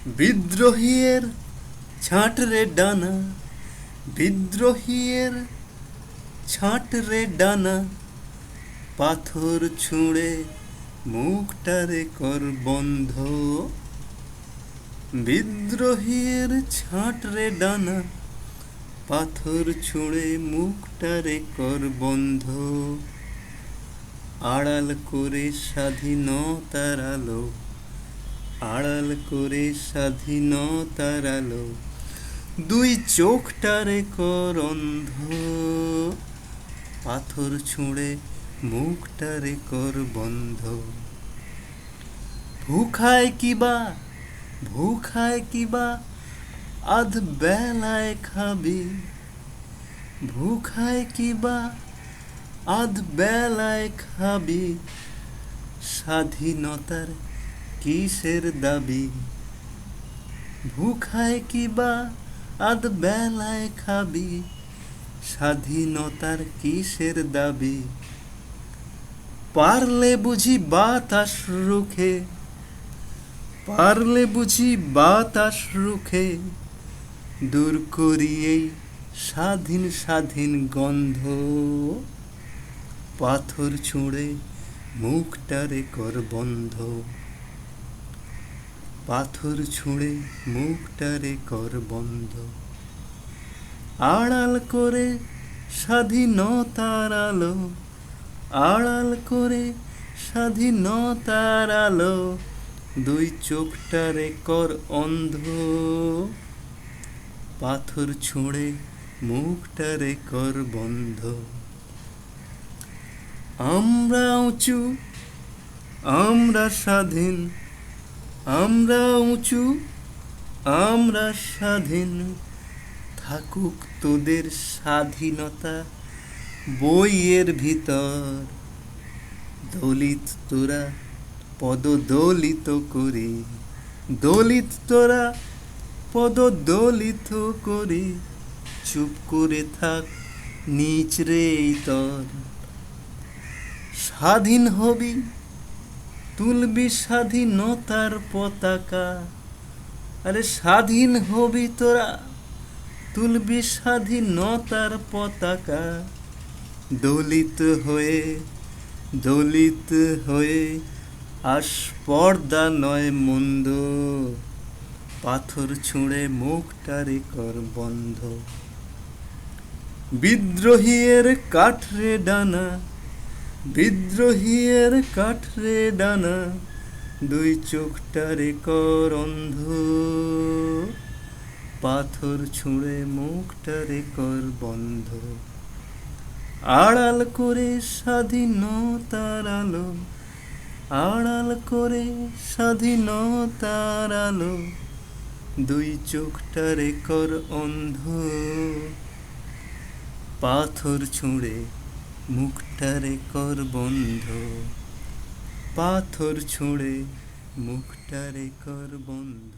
বিদ্রোহীর ছাঁট রে ডানা, বিদ্রোহীর ছাঁট রে ডানা, পাথর ছুঁড়ে মুখটারে কর বন্ধ। বিদ্রোহীর ছাঁট রে ডানা, পাথর ছুঁড়ে মুখটারে কর বন্ধ। আড়াল করে স্বাধীনতার আলো, আড়াল করে স্বাধীনতার আলো, দুই চোখটারে কর অন্ধ। পাথর ছুঁড়ে মুখটারে কর বন্ধ। ভুখায় কিবা, ভুখায় কিবা আধ বেলায় খাবি, ভুখায় কিবা আধ বেলায় খাবি, স্বাধীনতার কিসের দাবি। ভুখায় কিবা আধ বেলায় খাবি, স্বাধীনতার কিসের দাবি। পারলে বুঝি বাতাস রুখে, পারলে বুঝি বাতাস রুখে, দূর করি এই স্বাধীন স্বাধীন গন্ধ। পাথর ছুঁড়ে মুখটারে কর বন্ধ, পাথর ছুঁড়ে মুখটারে কর বন্ধ। আড়াল করে স্বাধীনতার আলো, আড়াল করে স্বাধীনতার আলো, দুই চোখটারে কর অন্ধ। পাথর ছুঁড়ে মুখটারে কর বন্ধ। আমরা উঁচু, আমরা স্বাধীন, আমরা উঁচু, আমরা স্বাধীন, থাকুক তোদের স্বাধীনতা বইয়ের ভিতর। দলিত তোরা পদদলিত করি, দলিত তোরা পদদলিত করি, চুপ করে থাক নিচরে তোর। স্বাধীন হবি, তুলবি স্বাধীনতার পতাকা, আরে স্বাধীন হবি তোরা, তুলবি স্বাধীনতার পতাকা। দলিত হয়ে, দলিত হয়ে আস্পর্ধা নয় মন্দ, পাথর ছুঁড়ে মুখটারে কর বন্ধ। বিদ্রোহীর কাঠরে ডানা, বিদ্রোহীর কাঠরে ডানা, দুই চোখটারে কর অন্ধ। পাথর ছুঁড়ে মুখটারে কর বন্ধ। আড়াল করে স্বাধীনতার আলো, আড়াল করে স্বাধীনতার আলো, দুই চোখটারে কর অন্ধ। পাথর ছুঁড়ে মুখটারে কর বন্ধ, পাথর ছুঁড়ে মুখটারে কর বন্ধ।